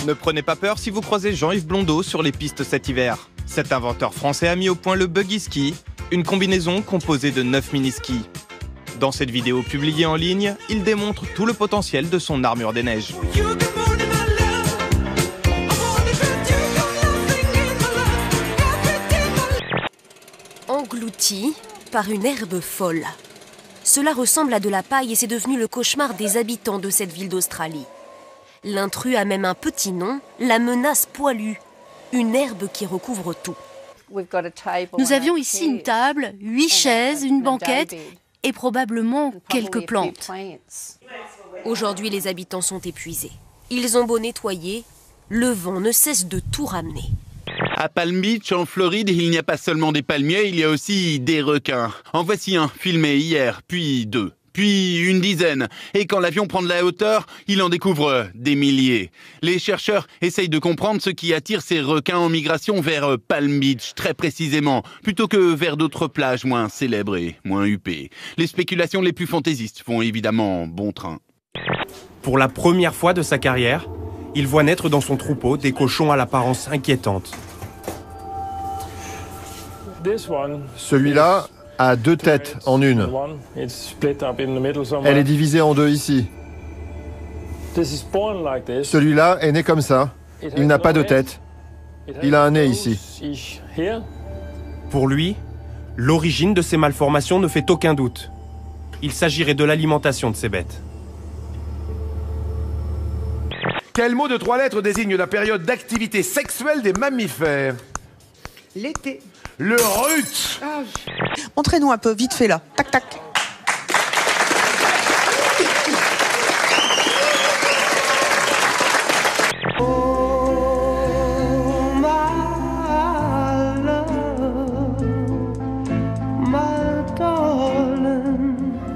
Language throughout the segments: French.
Ne prenez pas peur si vous croisez Jean-Yves Blondeau sur les pistes cet hiver. Cet inventeur français a mis au point le Buggy Ski, une combinaison composée de 9 mini-skis. Dans cette vidéo publiée en ligne, il démontre tout le potentiel de son armure des neiges. Englouti par une herbe folle. Cela ressemble à de la paille et c'est devenu le cauchemar des habitants de cette ville d'Australie. L'intrus a même un petit nom, la menace poilue, une herbe qui recouvre tout. Nous avions ici une table, 8 chaises, une banquette et probablement quelques plantes. Aujourd'hui, les habitants sont épuisés. Ils ont beau nettoyer, le vent ne cesse de tout ramener. À Palm Beach, en Floride, il n'y a pas seulement des palmiers, il y a aussi des requins. En voici un, filmé hier, puis 2, puis une dizaine. Et quand l'avion prend de la hauteur, il en découvre des milliers. Les chercheurs essayent de comprendre ce qui attire ces requins en migration vers Palm Beach, très précisément, plutôt que vers d'autres plages moins célèbres et moins huppées. Les spéculations les plus fantaisistes font évidemment bon train. Pour la première fois de sa carrière, il voit naître dans son troupeau des cochons à l'apparence inquiétante. Celui-là a 2 têtes en une. Elle est divisée en 2 ici. Celui-là est né comme ça. Il n'a pas de tête. Il a un nez ici. Pour lui, l'origine de ces malformations ne fait aucun doute. Il s'agirait de l'alimentation de ces bêtes. Quel mot de 3 lettres désigne la période d'activité sexuelle des mammifères? L'été. Le rut. Montrez-nous un peu, vite fait là. Tac, tac.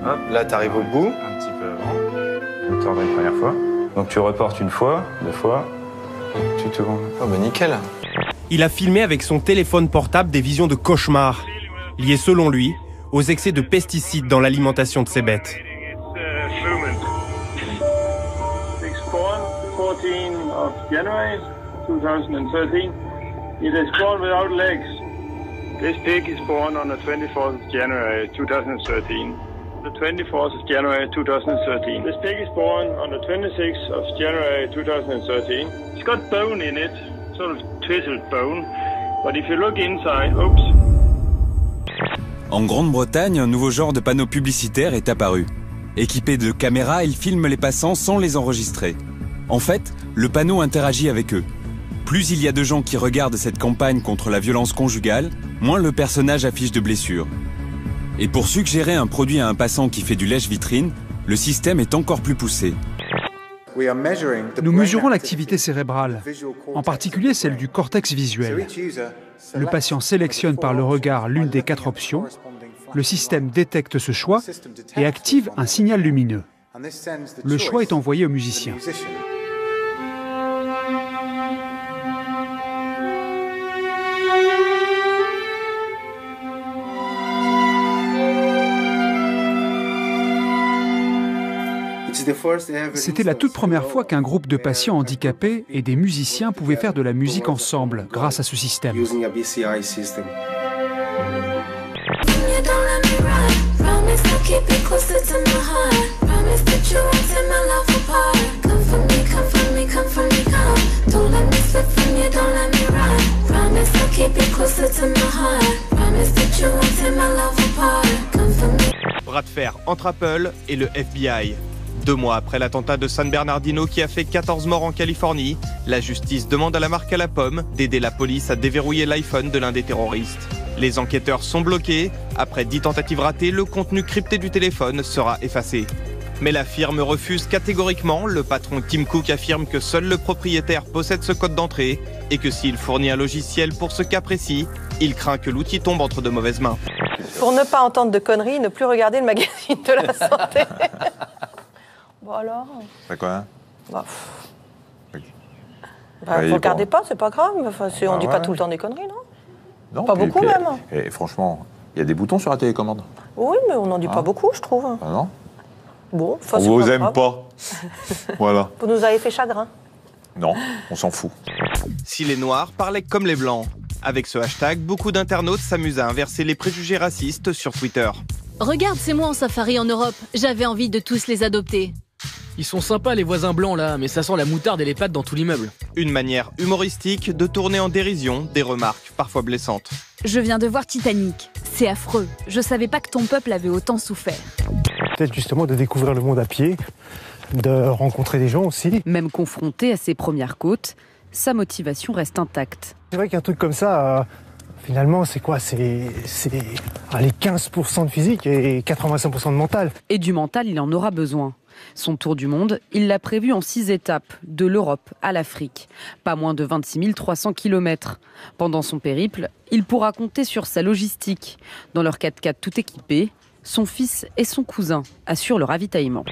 Hop, là t'arrives au bout, un petit peu avant. Le tordre une première fois. Donc tu reportes une fois, 2 fois, tu tournes. Oh bah nickel. Il a filmé avec son téléphone portable des visions de cauchemars, liées selon lui aux excès de pesticides dans l'alimentation de ces bêtes. The 24th of January 2013. This pig is born on the 26th of January 2013. It's got bone in it, sort of twisted bone, but if you look inside, oops. En Grande-Bretagne, un nouveau genre de panneau publicitaire est apparu. Équipé de caméras, il filme les passants sans les enregistrer. En fait, le panneau interagit avec eux. Plus il y a de gens qui regardent cette campagne contre la violence conjugale, moins le personnage affiche de blessures. Et pour suggérer un produit à un passant qui fait du lèche-vitrine, le système est encore plus poussé. Nous mesurons l'activité cérébrale, en particulier celle du cortex visuel. Le patient sélectionne par le regard l'une des 4 options, le système détecte ce choix et active un signal lumineux. Le choix est envoyé au musicien. C'était la toute première fois qu'un groupe de patients handicapés et des musiciens pouvaient faire de la musique ensemble grâce à ce système. Bras de fer entre Apple et le FBI. 2 mois après l'attentat de San Bernardino qui a fait 14 morts en Californie, la justice demande à la marque à la pomme d'aider la police à déverrouiller l'iPhone de l'un des terroristes. Les enquêteurs sont bloqués. Après 10 tentatives ratées, le contenu crypté du téléphone sera effacé. Mais la firme refuse catégoriquement. Le patron Tim Cook affirme que seul le propriétaire possède ce code d'entrée et que s'il fournit un logiciel pour ce cas précis, il craint que l'outil tombe entre de mauvaises mains. Pour ne pas entendre de conneries, ne plus regarder le magazine de la santé. Bon alors. C'est quoi? Bah, vous regardez pas, c'est pas grave. Enfin, on dit pas tout le temps des conneries, non? Non, pas beaucoup même. Et franchement, il y a des boutons sur la télécommande. Oui, mais on n'en dit pas beaucoup, je trouve. Ah non. Bon, on vous aime pas. Voilà. Vous nous avez fait chagrin. Non, on s'en fout. Si les Noirs parlaient comme les Blancs. Avec ce hashtag, beaucoup d'internautes s'amusent à inverser les préjugés racistes sur Twitter. Regarde, c'est moi en safari en Europe. J'avais envie de tous les adopter. Ils sont sympas les voisins blancs là, mais ça sent la moutarde et les pâtes dans tout l'immeuble. Une manière humoristique de tourner en dérision des remarques parfois blessantes. Je viens de voir Titanic. C'est affreux. Je savais pas que ton peuple avait autant souffert. Peut-être justement de découvrir le monde à pied, de rencontrer des gens aussi. Même confronté à ses premières côtes, sa motivation reste intacte. C'est vrai qu'un truc comme ça, finalement, c'est quoi? C'est les 15% de physique et 85% de mental. Et du mental, il en aura besoin. Son tour du monde, il l'a prévu en 6 étapes, de l'Europe à l'Afrique. Pas moins de 26 300 km. Pendant son périple, il pourra compter sur sa logistique. Dans leur 4x4 tout équipé, son fils et son cousin assurent le ravitaillement.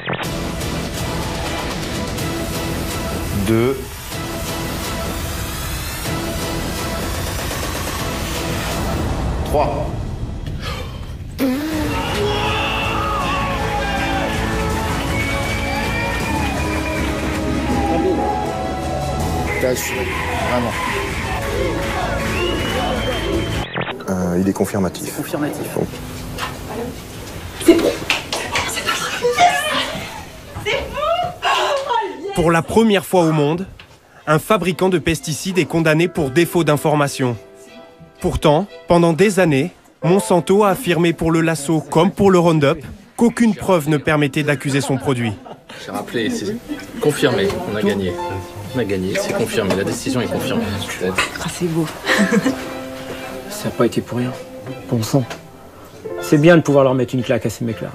2. 3. T'es assuré, vraiment. Il est confirmatif. Confirmatif. Bon. Pour la première fois au monde, un fabricant de pesticides est condamné pour défaut d'information. Pourtant, pendant des années, Monsanto a affirmé pour le Lasso comme pour le Roundup qu'aucune preuve ne permettait d'accuser son produit. J'ai rappelé, c'est confirmé, on a gagné. On a gagné, c'est confirmé, la décision est confirmée. Ah, c'est beau. Ça n'a pas été pour rien. Bon sang. C'est bien de pouvoir leur mettre une claque à ces mecs-là.